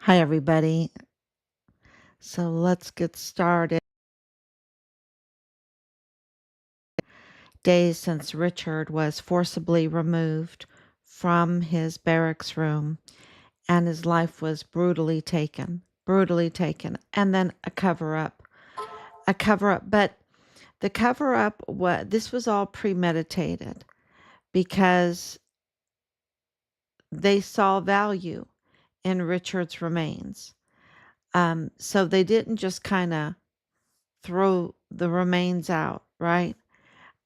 Hi, everybody. So let's get started. Days since Richard was forcibly removed from his barracks room and his life was brutally taken, and then a cover up. But the cover up, this was all premeditated because they saw value in Richard's remains. So they didn't just kind of throw the remains out, right?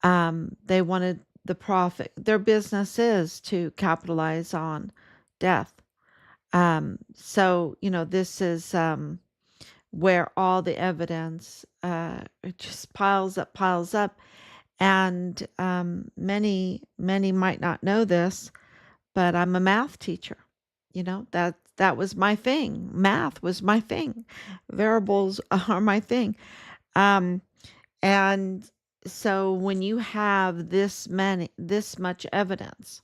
They wanted the profit. Their business is to capitalize on death. So this is where all the evidence it just piles up, and many might not know this, but I'm a math teacher. That was my thing. Math was my thing. Variables are my thing. Um, And so when you have this much evidence,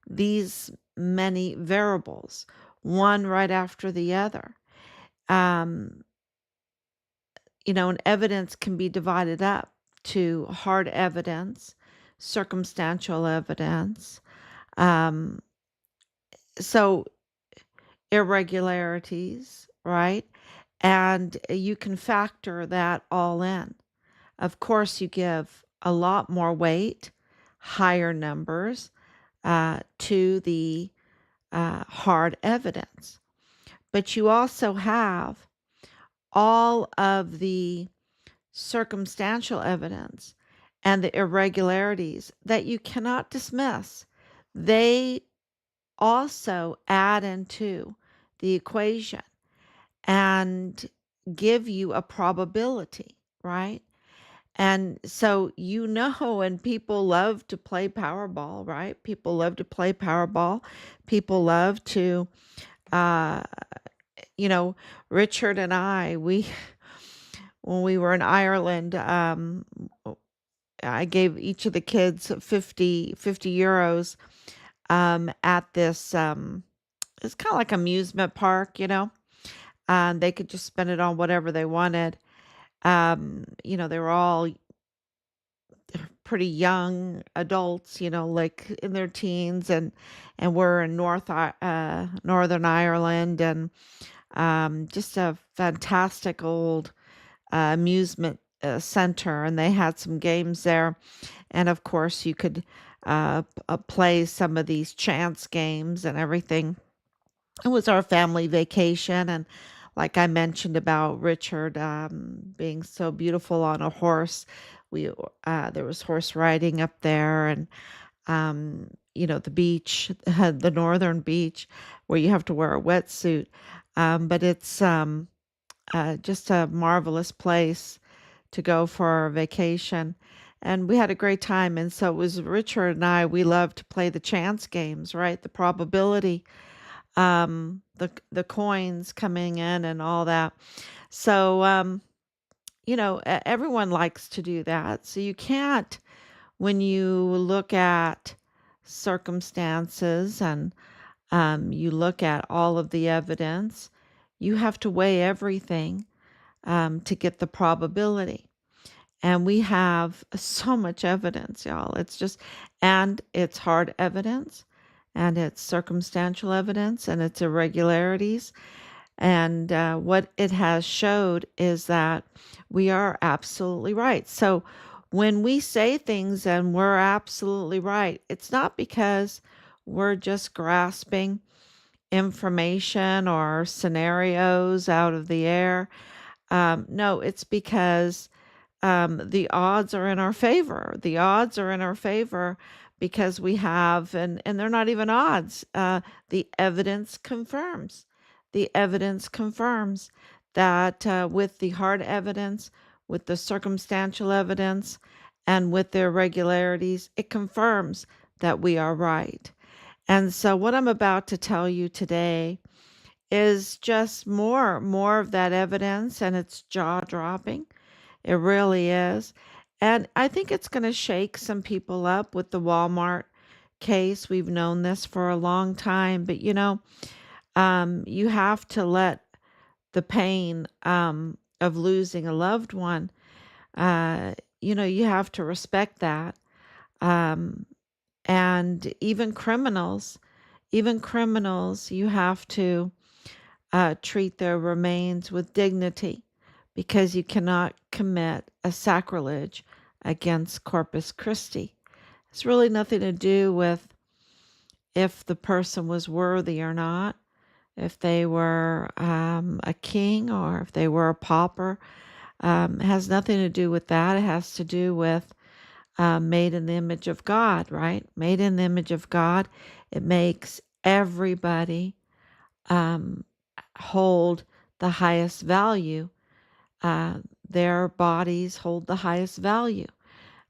these many variables, one right after the other, um, and evidence can be divided up to hard evidence, circumstantial evidence, um, so irregularities, right? And you can factor that all in. Of course, you give a lot more weight, higher numbers to the hard evidence. But you also have all of the circumstantial evidence and the irregularities that you cannot dismiss. They also add into the equation and give you a probability, right? And so, and people love to play Powerball, right? People love to play Powerball. People love to, uh, you know, Richard and I, when we were in Ireland, I gave each of the kids 50 euros at this, it's kind of like amusement park, and they could just spend it on whatever they wanted. They were all pretty young adults, like in their teens, and we're in Northern Ireland, and just a fantastic old amusement center, and they had some games there, and of course you could play some of these chance games and everything. It was our family vacation, and like I mentioned about Richard being so beautiful on a horse, we there was horse riding up there, and the beach, the northern beach, where you have to wear a wetsuit. But it's just a marvelous place to go for our vacation. And we had a great time. And so it was Richard and I, we loved to play the chance games, right? The probability, the coins coming in and all that. So, everyone likes to do that. So you can't, when you look at circumstances and you look at all of the evidence, you have to weigh everything to get the probability. And we have so much evidence, y'all. And it's hard evidence, and it's circumstantial evidence, and it's irregularities. And what it has showed is that we are absolutely right. So when we say things and we're absolutely right, it's not because we're just grasping information or scenarios out of the air. No, it's because the odds are in our favor. The odds are in our favor because we have, and they're not even odds. The evidence confirms. The evidence confirms that with the hard evidence, with the circumstantial evidence, and with the irregularities, it confirms that we are right. And so, what I'm about to tell you today is just more of that evidence, and it's jaw dropping. It really is. And I think it's going to shake some people up with the Walmart case. We've known this for a long time, but You have to let the pain of losing a loved one, uh, you have to respect that. Um, and even criminals, you have to treat their remains with dignity because you cannot commit a sacrilege against Corpus Christi. It's really nothing to do with if the person was worthy or not, if they were a king or if they were a pauper. It has nothing to do with that. It has to do with made in the image of God, right? Made in the image of God. It makes everybody um, hold the highest value. Uh, their bodies hold the highest value.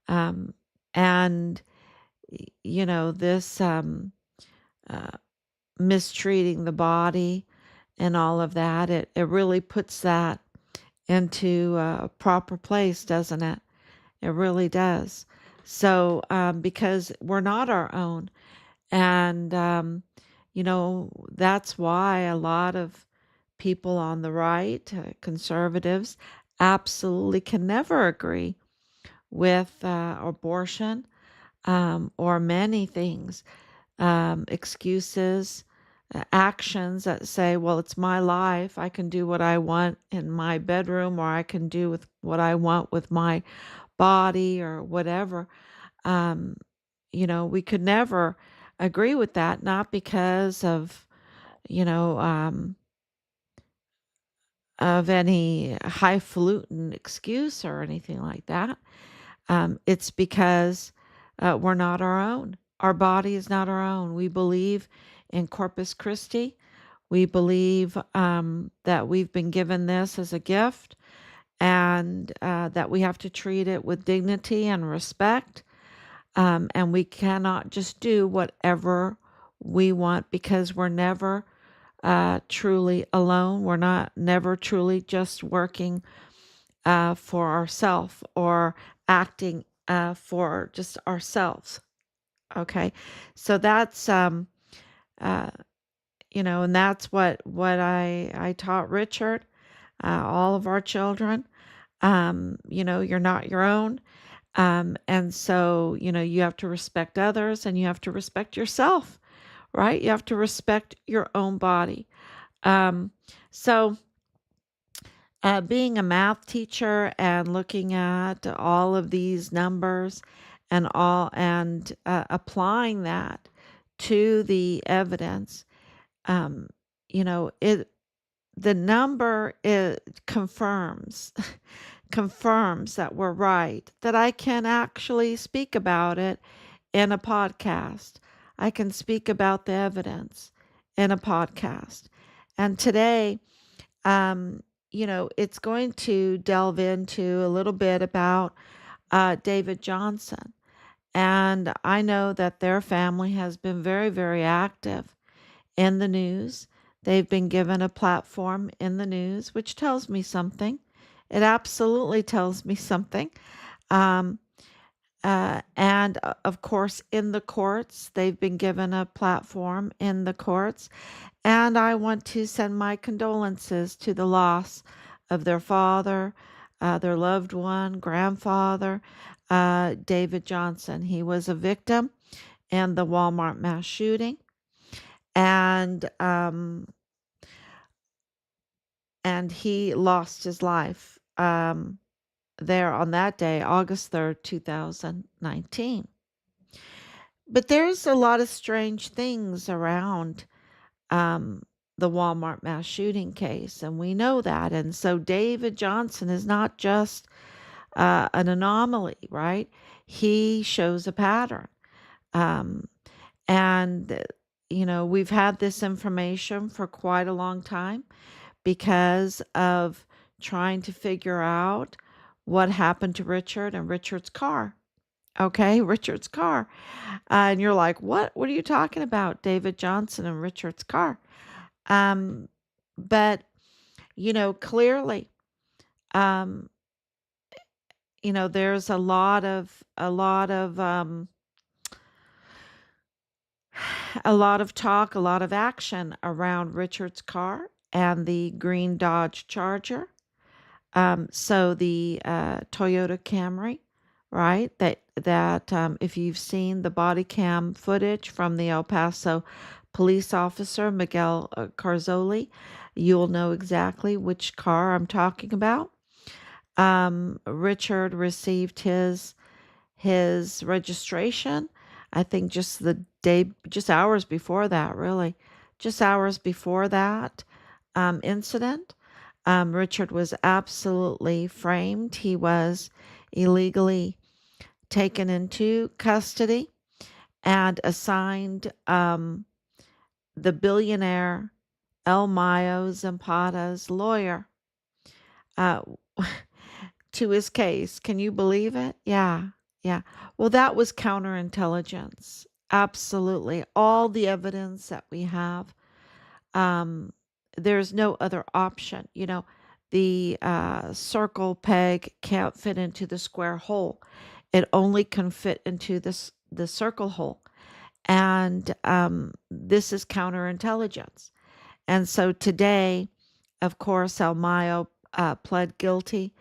Um, and, this uh, mistreating the body and all of that, it really puts that into a proper place, doesn't it? It really does. So, because we're not our own. And, that's why a lot of people on the right, conservatives, absolutely can never agree with abortion or many things, excuses, actions that say, well, it's my life. I can do what I want in my bedroom, or I can do with what I want with my body or whatever. Um, we could never agree with that, not because you know, um, of any highfalutin excuse or anything like that. It's because we're not our own. Our body is not our own. We believe in Corpus Christi. We believe that we've been given this as a gift and that we have to treat it with dignity and respect. And we cannot just do whatever we want because we're never truly alone. We're not never truly just working for ourselves or acting for just ourselves. Okay, so that's uh, and that's what I taught Richard, all of our children. You're not your own. And so, you have to respect others and you have to respect yourself, right? You have to respect your own body. Um, so, being a math teacher and looking at all of these numbers and applying that to the evidence, um, it the number confirms confirms that we're right, that I can actually speak about it in a podcast. I can speak about the evidence in a podcast. And today, um, it's going to delve into a little bit about David Johnson. And I know that their family has been very, very active in the news. They've been given a platform in the news, which tells me something. It absolutely tells me something. Um, and of course, in the courts, they've been given a platform in the courts. And I want to send my condolences to the loss of their father, their loved one, grandfather, David Johnson. He was a victim in the Walmart mass shooting. And he lost his life there on that day, August 3rd, 2019. But there's a lot of strange things around um, the Walmart mass shooting case, and we know that. And so David Johnson is not just an anomaly, right? He shows a pattern. Um, and, we've had this information for quite a long time because of trying to figure out what happened to Richard and Richard's car. Okay, Richard's car. And you're like, what? What are you talking about? David Johnson and Richard's car. Um, but, clearly, um, there's a lot of A lot of talk, a lot of action around Richard's car and the green Dodge Charger. So the Toyota Camry, right? That if you've seen the body cam footage from the El Paso police officer Miguel Carzoli, you'll know exactly which car I'm talking about. Richard received his registration, I think just hours before that, really, just hours before that incident. Richard was absolutely framed. He was illegally taken into custody and assigned the billionaire El Mayo Zapata's lawyer uh, to his case. Can you believe it? Yeah, yeah. Well, that was counterintelligence. Absolutely. All the evidence that we have, um, there's no other option. The circle peg can't fit into the square hole. It only can fit into the circle hole. And this is counterintelligence. And so today, of course, El Mayo pled guilty.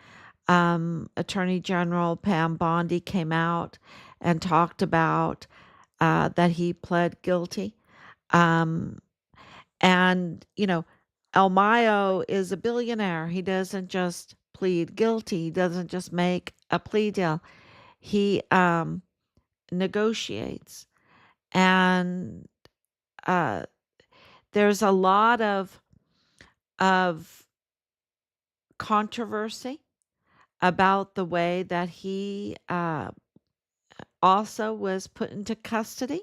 Attorney General Pam Bondi came out and talked about that he pled guilty. Um, and, El Mayo is a billionaire. He doesn't just plead guilty, he doesn't just make a plea deal, he negotiates. And uh, there's a lot of controversy about the way that he also was put into custody,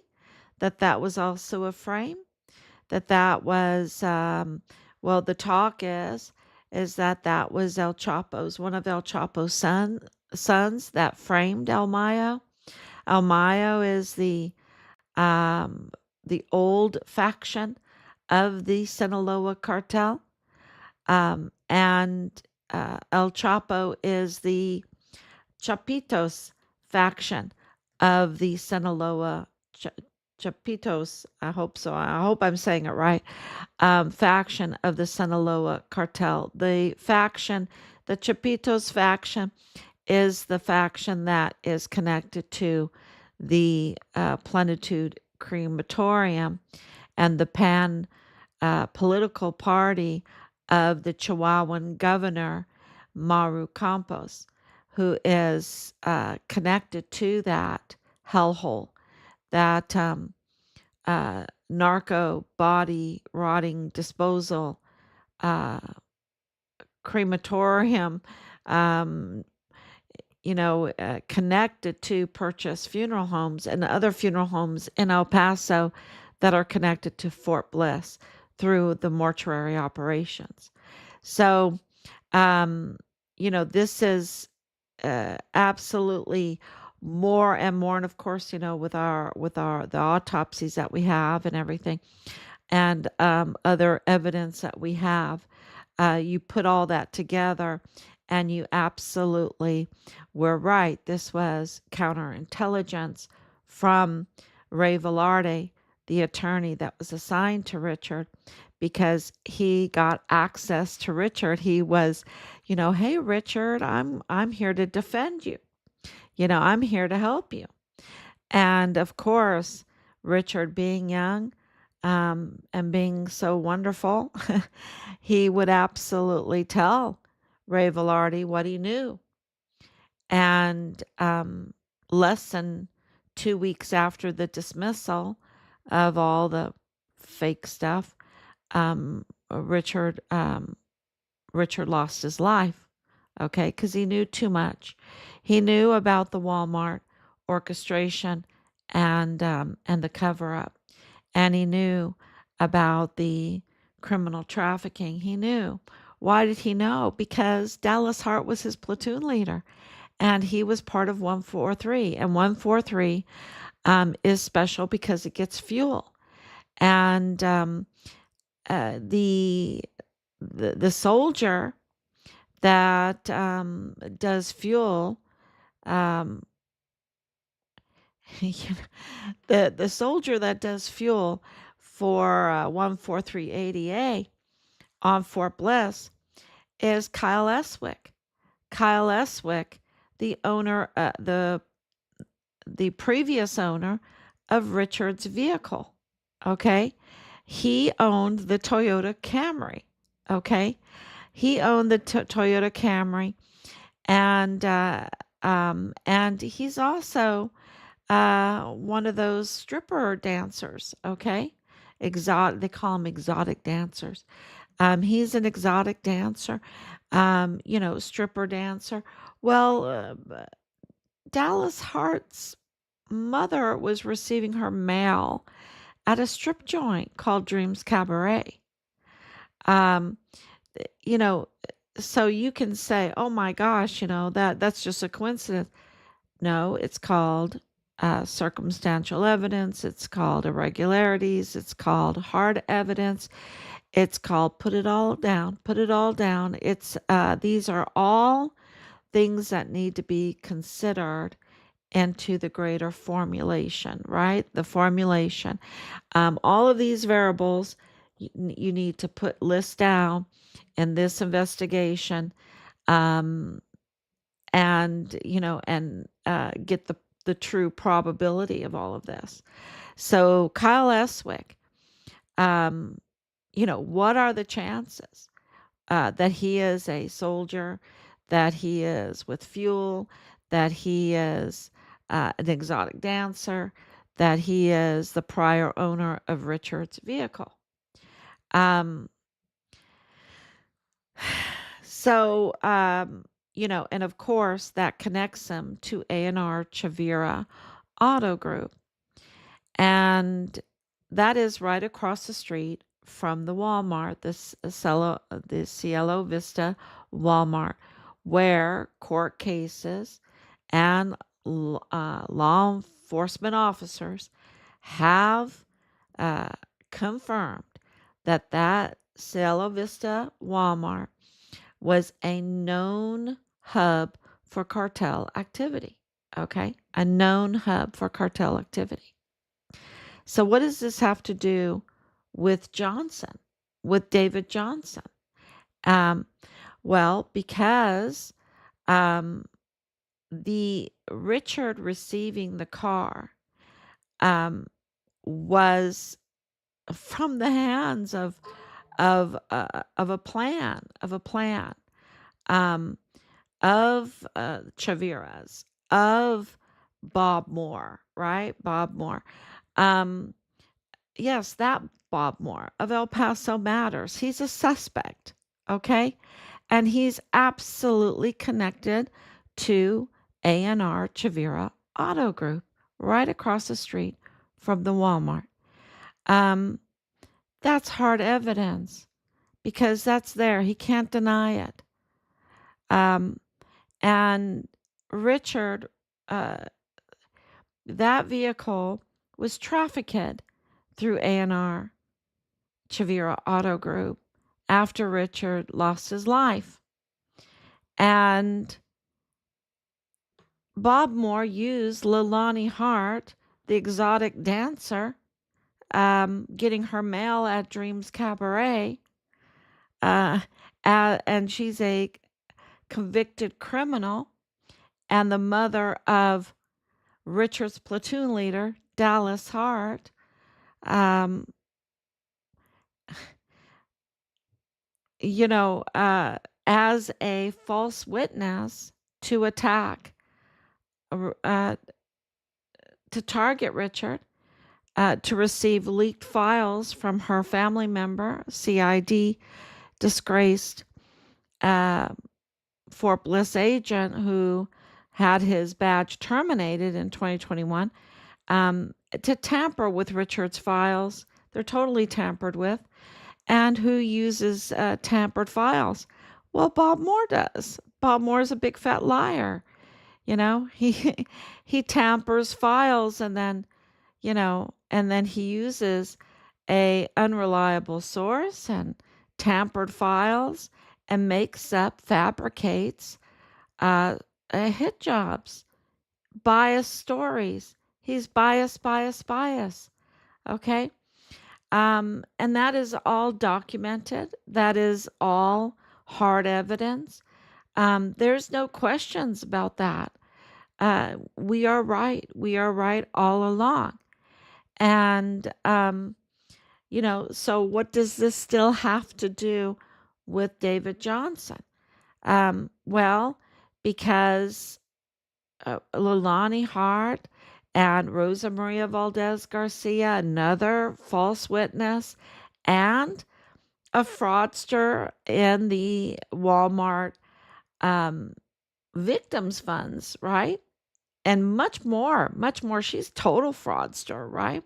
that was also a frame, that was, well, the talk is that was El Chapo's, one of El Chapo's sons that framed El Mayo. El Mayo is the old faction of the Sinaloa cartel. And El Chapo is the Chapitos faction of the Sinaloa Chapitos. I hope so. I hope I'm saying it right. Faction of the Sinaloa cartel. The Chapitos faction, is the faction that is connected to the Plenitude Crematorium and the Pan political party of the Chihuahuan governor, Maru Campos, who is connected to that hellhole, that narco body rotting disposal uh, crematorium, um, connected to Purchase Funeral Homes and other funeral homes in El Paso that are connected to Fort Bliss through the mortuary operations. So, this is absolutely more and more, and of course, with our the autopsies that we have and everything, and other evidence that we have, you put all that together, and you absolutely were right. This was counterintelligence from Ray Velarde, the attorney that was assigned to Richard, because he got access to Richard. He was, hey Richard, I'm here to defend you. I'm here to help you. And of course, Richard being young and being so wonderful, he would absolutely tell Ray Velarde what he knew. And less than 2 weeks after the dismissal of all the fake stuff, Richard lost his life. Okay, because he knew too much. He knew about the Walmart orchestration and the cover up, and he knew about the criminal trafficking. He knew. Why did he know? Because Dallas Hart was his platoon leader, and he was part of 143. And 143 is special because it gets fuel, and the soldier that does fuel, um, You know, the soldier that does fuel for 14380A on Fort Bliss is Kyle Eswick. Kyle Eswick, the owner, the previous owner of Richard's vehicle. Okay, he owned the Toyota Camry. Okay, he owned the Toyota Camry, and he's also one of those stripper dancers. Okay, exotic. They call them exotic dancers. He's an exotic dancer. Stripper dancer. Well, Dallas Hart's mother was receiving her mail at a strip joint called Dreams Cabaret. Um, you know, so you can say, "Oh my gosh, that's just a coincidence." No, it's called circumstantial evidence. It's called irregularities. It's called hard evidence. It's called put it all down. Put it all down. These are all things that need to be considered into the greater formulation, right? The formulation. All of these variables you need to list down in this investigation, um, and get the true probability of all of this. So Kyle Eswick, um, what are the chances that he is a soldier, that he is with fuel, that he is an exotic dancer, that he is the prior owner of Richard's vehicle? Um, and of course, that connects him to A&R Chavira Auto Group. And that is right across the street from the Walmart, the Cielo Vista Walmart, where court cases and law enforcement officers have uh, confirmed that Cielo Vista Walmart was a known hub for cartel activity. Okay, a known hub for cartel activity. So, what does this have to do with Johnson, with David Johnson? Um, well, because um, the Richard receiving the car um, was from the hands of a plan um, of Chavira's, of Bob Moore, right? Bob Moore. Um, yes, that Bob Moore of El Paso Matters. He's a suspect, okay? And he's absolutely connected to A&R Chavira Auto Group right across the street from the Walmart. Um, that's hard evidence because that's there. He can't deny it. Um, and Richard, uh, that vehicle was trafficked through A&R Chavira Auto Group after Richard lost his life. And Bob Moore used Leilani Hart, the exotic dancer, getting her mail at Dreams Cabaret. Uh, and she's a convicted criminal and the mother of Richard's platoon leader, Dallas Hart. Um, as a false witness to attack, uh, to target Richard, to receive leaked files from her family member, CID, disgraced uh, Fort Bliss agent who had his badge terminated in 2021, to tamper with Richard's files. They're totally tampered with. And who uses tampered files? Well, Bob Moore does. Bob Moore is a big fat liar. He he tampers files and then he uses a unreliable source and tampered files and fabricates hit jobs, biased stories. He's biased, biased, biased. Okay. And that is all documented. That is all hard evidence. There's no questions about that. We are right. We are right all along. And, so what does this still have to do with David Johnson? Well, because Leilani Hart and Rosa Maria Valdez Garcia, another false witness, and a fraudster in the Walmart um, victims funds, right? And much more, much more. She's total fraudster, right?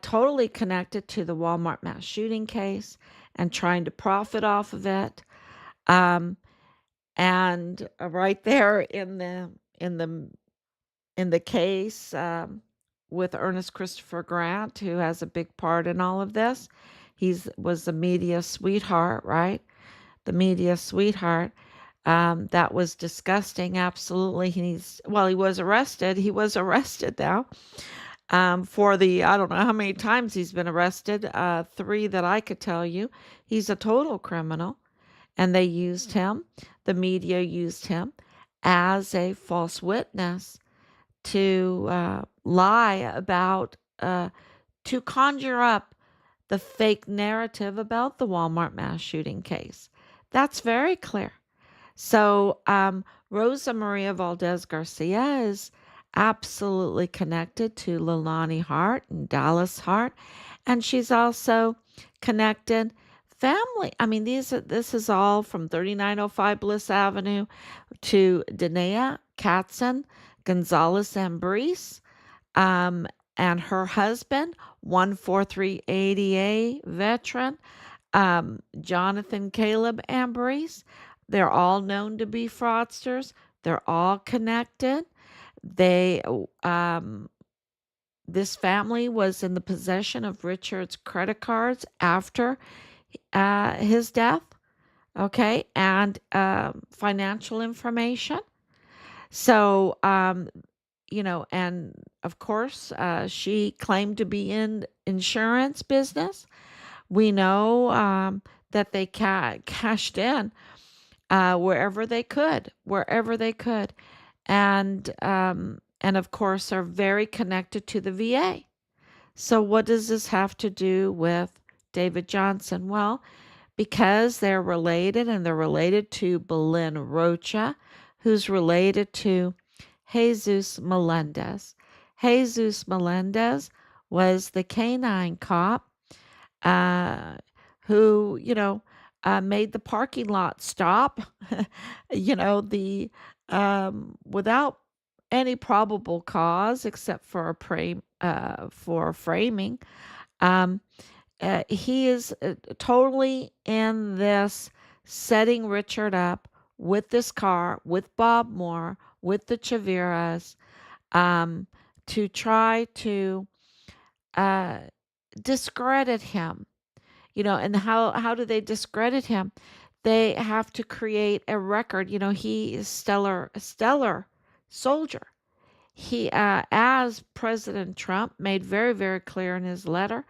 Totally connected to the Walmart mass shooting case and trying to profit off of it. Um, and right there in the case with Ernest Christopher Grant, who has a big part in all of this, was the media sweetheart, right? The media sweetheart. That was disgusting. Absolutely. He was arrested. He was arrested now for I don't know how many times he's been arrested. Three that I could tell you. He's a total criminal. And they used him, the media used him as a false witness to lie about, to conjure up the fake narrative about the Walmart mass shooting case. That's very clear. So, Rosa Maria Valdez Garcia is absolutely connected to Leilani Hart and Dallas Hart, and she's also connected family. I mean, this is all from 3905 Bliss Avenue to Danae Katzen Gonzalez Ambrose, um, and her husband, 14380A veteran, Jonathan Caleb Ambrose. They're all known to be fraudsters. They're all connected. They, this family was in the possession of Richard's credit cards after his death. Okay, and financial information. So, and of course, she claimed to be in insurance business. We know that they cashed in wherever they could, and of course are very connected to the VA. So what does this have to do with David Johnson? Well, because they're related, and they're related to Belen Rocha, who's related to Jesus Melendez. Jesus Melendez was the canine cop uh, who, made the parking lot stop, the without any probable cause except for for framing. Um, he is totally in this, setting Richard up with this car, with Bob Moore, with the Chaviras, um, to try to uh, discredit him. And how do they discredit him? They have to create a record. He is a stellar soldier. He, as President Trump made very, very clear in his letter,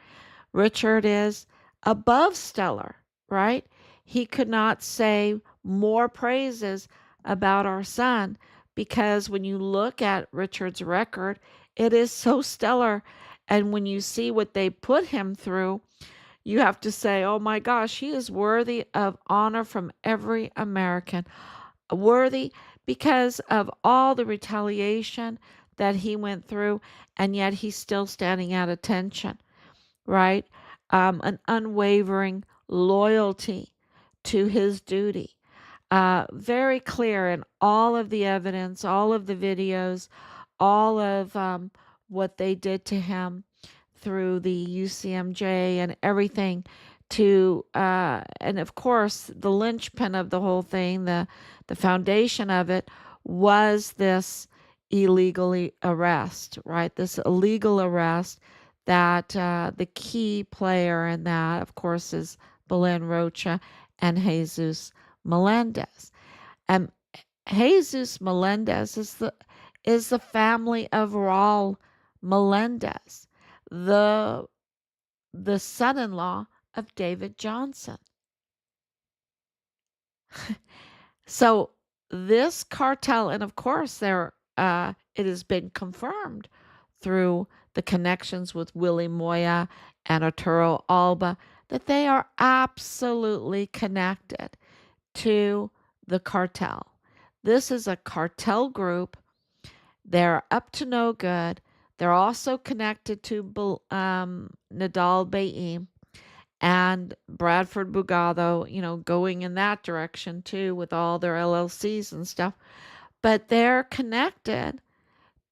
Richard is above stellar, right? He could not say more praises about our son, because when you look at Richard's record, it is so stellar. And when you see what they put him through, you have to say, oh my gosh, he is worthy of honor from every American. Worthy because of all the retaliation that he went through, and yet he's still standing at attention, right? An unwavering loyalty to his duty. Very clear in all of the evidence, all of the videos, all of what they did to him through the UCMJ and everything, and of course, the linchpin of the whole thing, the foundation of it, was this illegal arrest, right? This illegal arrest, that the key player in that, of course, is Belen Rocha and Jesus Melendez. And Jesus Melendez is the family of Raul Melendez, the son-in-law of David Johnson. So this cartel, and of course, it has been confirmed through the connections with Willie Moya and Arturo Alba that they are absolutely connected to the cartel. This is a cartel group. They're up to no good. They're also connected to Nadal Baim and Bradford Bugado, going in that direction too with all their LLCs and stuff. But they're connected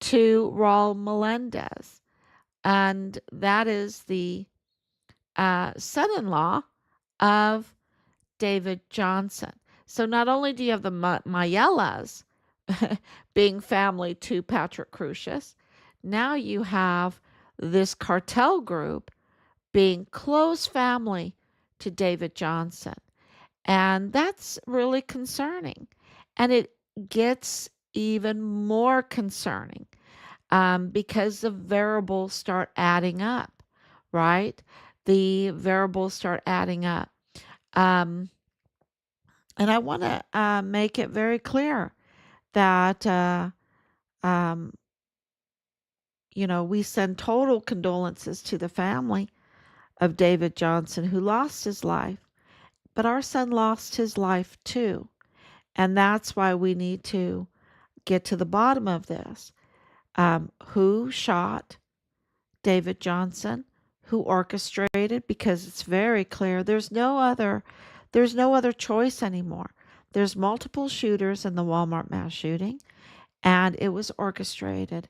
to Raul Melendez, and that is the son-in-law of David Johnson. So not only do you have the Mayellas being family to Patrick Crucius, now you have this cartel group being close family to David Johnson. And that's really concerning. And it gets even more concerning because the variables start adding up, right? The variables start adding up. Um, and I want to make it very clear that, um, we send total condolences to the family of David Johnson, who lost his life. But our son lost his life too. And that's why we need to get to the bottom of this. Who shot David Johnson? Who orchestrated? Because it's very clear there's no other choice anymore. There's multiple shooters in the Walmart mass shooting, and it was orchestrated.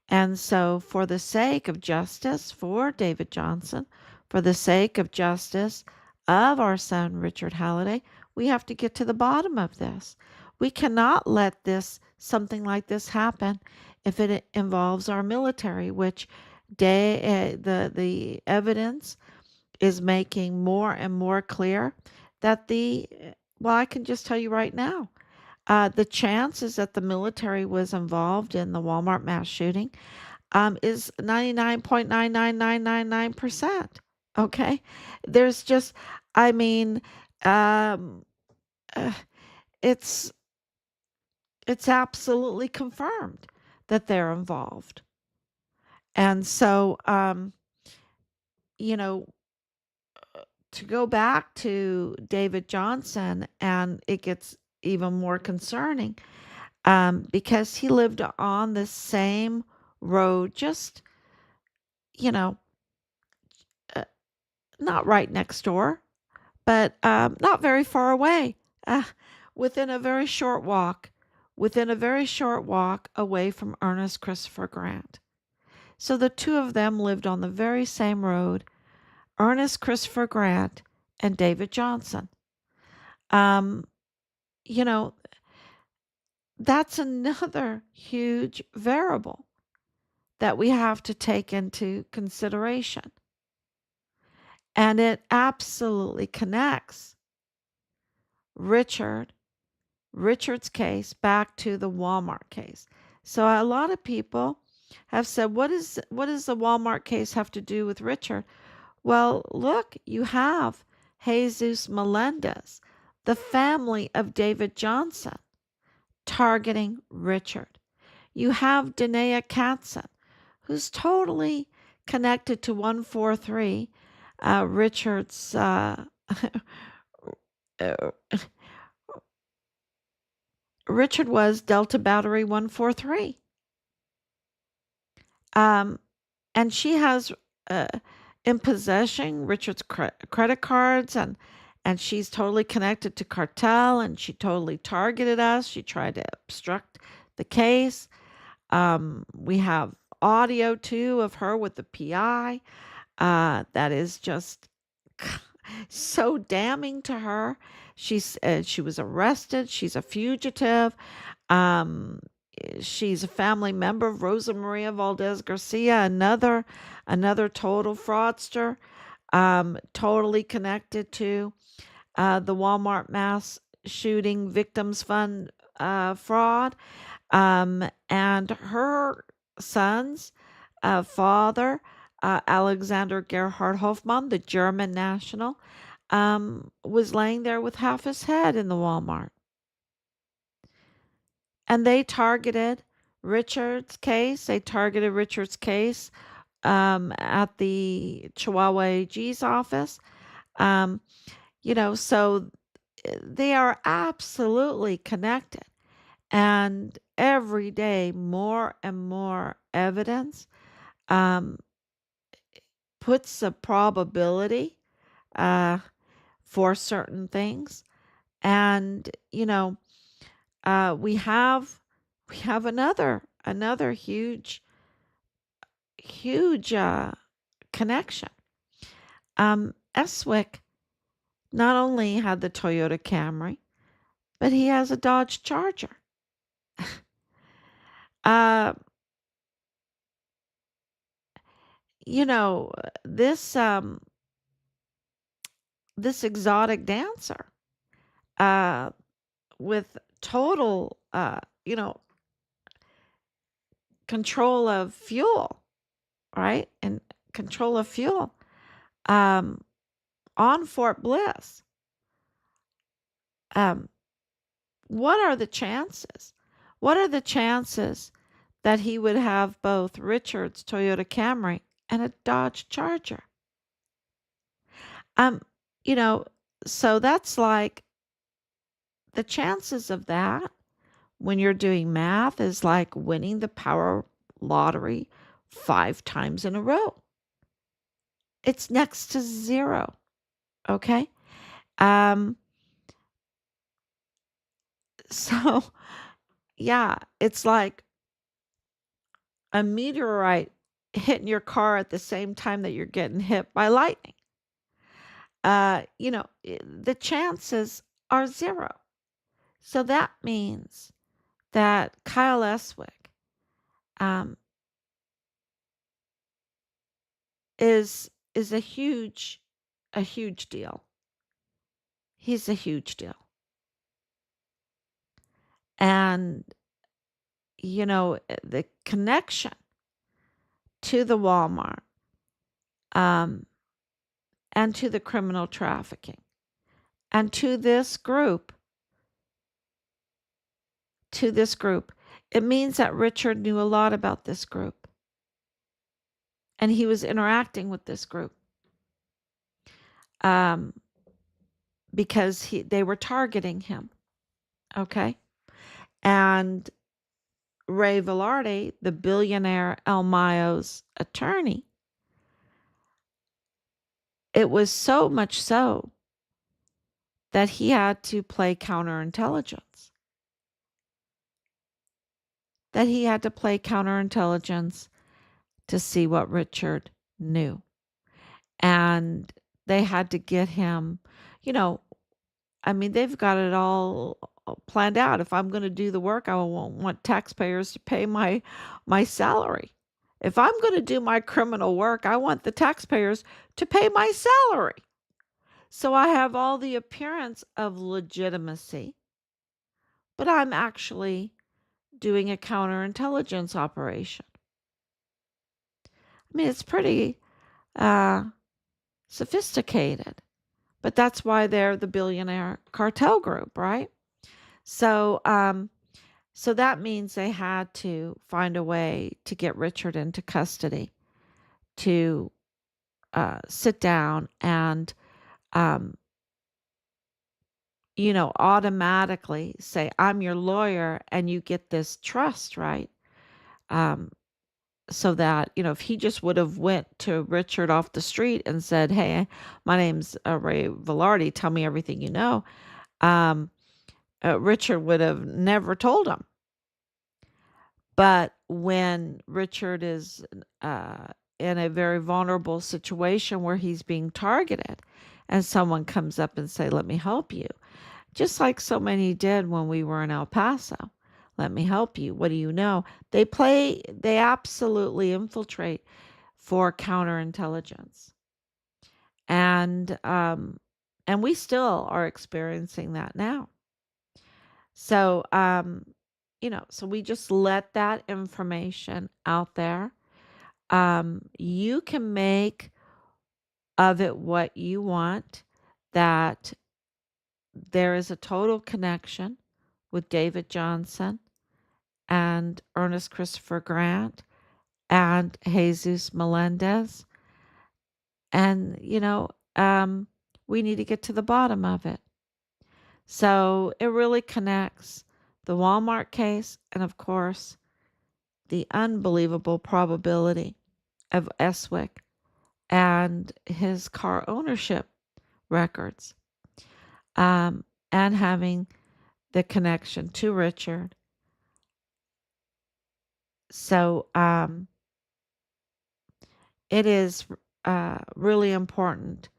And so, for the sake of justice for David Johnson, for the sake of justice of our son Richard Halliday, we have to get to the bottom of this. We cannot let something like this happen if it involves our military, which the evidence is making more and more clear that I can just tell you right now, the chances that the military was involved in the Walmart mass shooting is 99.99999%. Okay. There's just, I mean, um, uh, it's, it's absolutely confirmed that they're involved. And so, you know, to go back to David Johnson, and it gets even more concerning because he lived on the same road, just, you know, uh, not right next door, but not very far away, uh, within a very short walk, away from Ernest Christopher Grant. So the two of them lived on the very same road, Ernest Christopher Grant and David Johnson. Um, you know, that's another huge variable that we have to take into consideration. And it absolutely connects Richard's case back to the Walmart case. So a lot of people have said, what does the Walmart case have to do with Richard? Well, look, you have Jesus Melendez, the family of David Johnson, targeting Richard. You have Danae Katzen, who's totally connected to 143, Richard's uh, Richard was Delta Battery 143. And she has uh, in possession Richard's credit cards, and she's totally connected to cartel, and she totally targeted us. She tried to obstruct the case. We have audio too of her with the PI. That is just so damning to her. She was arrested. She's a fugitive. Um, she's a family member of Rosa Maria Valdez Garcia, another total fraudster, totally connected to the Walmart mass shooting victims fund fraud. And her son's father, Alexander Gerhard Hofmann, the German national, was laying there with half his head in the Walmart. And they targeted Richard's case. They targeted Richard's case at the Chihuahua AG's office. Um, so they are absolutely connected. And every day, more and more evidence um, puts a probability uh, for certain things. And we have another huge connection. Eswick not only had the Toyota Camry, but he has a Dodge Charger. Uh, you know, this this exotic dancer uh, with total control of fuel, right? And control of fuel um, on Fort Bliss. Um, what are the chances? What are the chances that he would have both Richard's Toyota Camry and a Dodge Charger? Um, you know, so that's like the chances of that when you're doing math is like winning the power lottery 5 times in a row. It's next to zero. Okay. Um, so yeah, it's like a meteorite hitting your car at the same time that you're getting hit by lightning. The chances are zero. So that means that Kyle Eswick um, is a huge deal. He's a huge deal. And the connection to the Walmart um, and to the criminal trafficking and to this group, it means that Richard knew a lot about this group and he was interacting with this group um, because they were targeting him. Okay. And Ray Velarde, the billionaire El Mayo's attorney, it was so much so that he had to play counterintelligence. To see what Richard knew. And they had to get him, you know, they've got it all planned out. If I'm going to do the work, I won't want taxpayers to pay my salary. If I'm going to do my criminal work, I want the taxpayers to pay my salary. So I have all the appearance of legitimacy, but I'm actually doing a counterintelligence operation. It's pretty uh, sophisticated, but that's why they're the billionaire cartel group, right? So, so that means they had to find a way to get Richard into custody, to sit down and, um, automatically say, I'm your lawyer and you get this trust, right? Um, so that, if he just would have went to Richard off the street and said, hey, my name's Ray Velarde, tell me everything you know, um, Richard would have never told him. But when Richard is in a very vulnerable situation where he's being targeted and someone comes up and say, let me help you, just like so many did when we were in El Paso. Let me help you. What do you know? They absolutely infiltrate for counterintelligence. And we still are experiencing that now. So, so we just let that information out there. You can make of it what you want, that there is a total connection with David Johnson and Ernest Christopher Grant and Jesus Melendez. And, we need to get to the bottom of it. So it really connects the Walmart case and, of course, the unbelievable probability of Eswick and his car ownership records, and having the connection to Richard. So it is really important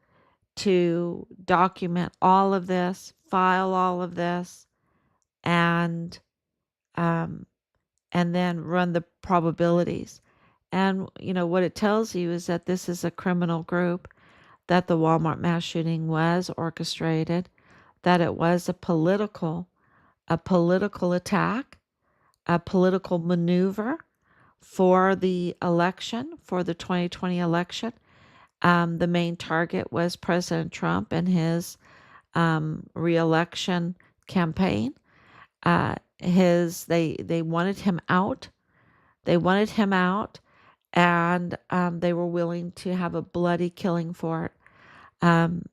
to document all of this, file all of this, and um, and then run the probabilities. And what it tells you is that this is a criminal group, that the Walmart mass shooting was orchestrated, that it was a political attack, a political maneuver for the election, for the 2020 election. The main target was President Trump and his reelection campaign. They wanted him out. They wanted him out, and they were willing to have a bloody killing for it. And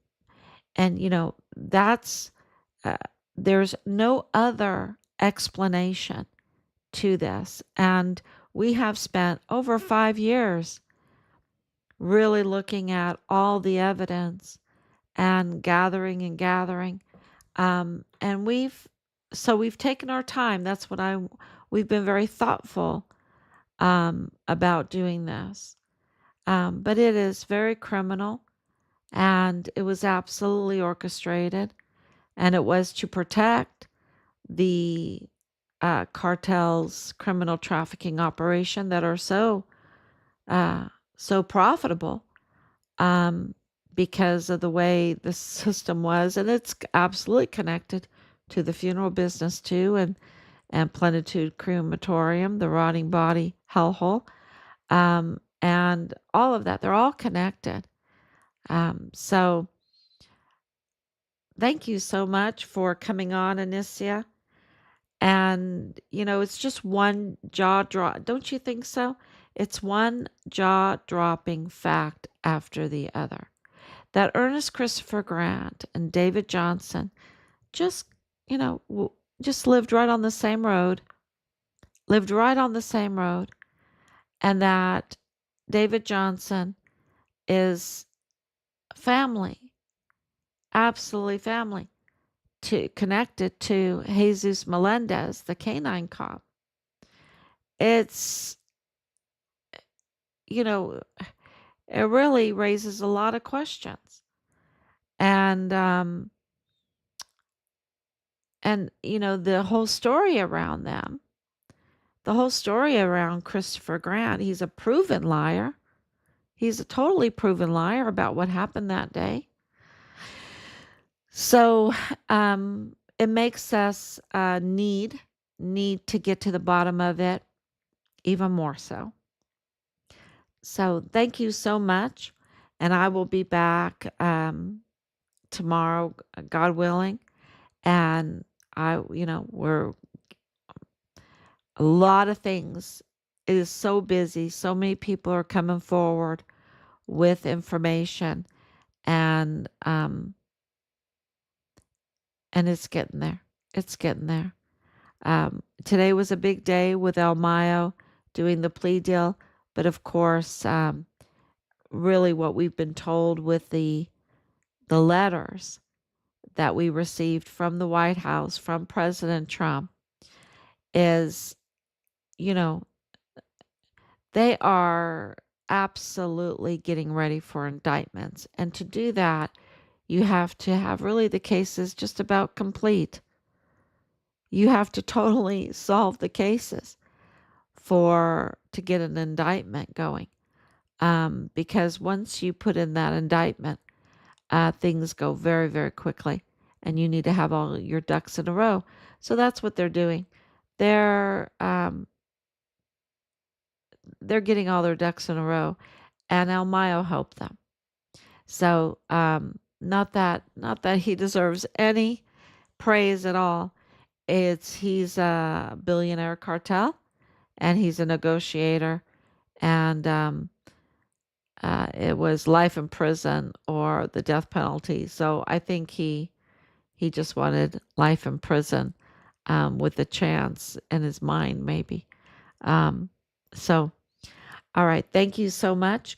that's there's no other explanation to this. And we have spent over 5 years really looking at all the evidence and gathering and gathering. And we've taken our time. We've been very thoughtful about doing this. But it is very criminal, and it was absolutely orchestrated, and it was to protect the cartel's criminal trafficking operation that are so profitable, because of the way the system was. And it's absolutely connected to the funeral business too, and Plenitude Crematorium, the rotting body hellhole, and all of that. They're all connected. So thank you so much for coming on, Anicia. And, it's just one jaw drop. Don't you think so? It's one jaw dropping fact after the other. That Ernest Christopher Grant and David Johnson just, just lived right on the same road, and that David Johnson is family, absolutely family, connected to Jesus Melendez, the canine cop. It's, it really raises a lot of questions. And the whole story around them, the whole story around Christopher Grant, he's a proven liar. He's a totally proven liar about what happened that day. So it makes us need to get to the bottom of it even more so. So thank you so much. And I will be back tomorrow, God willing. And we're a lot of things. It is so busy. So many people are coming forward with information, and it's getting there. It's getting there. Today was a big day with El Mayo doing the plea deal, but of course, really what we've been told with the letters that we received from the White House, from President Trump, is, they are absolutely getting ready for indictments. And to do that, you have to have really the cases just about complete. You have to totally solve the cases to get an indictment going. Because once you put in that indictment, things go very, very quickly, and you need to have all your ducks in a row. So that's what they're doing. they're um, they're getting all their ducks in a row, and El Mayo helped them. So not that he deserves any praise at all. He's a billionaire cartel, and he's a negotiator, and it was life in prison or the death penalty. So I think he just wanted life in prison, with a chance in his mind, maybe. Um, so, all right. Thank you so much.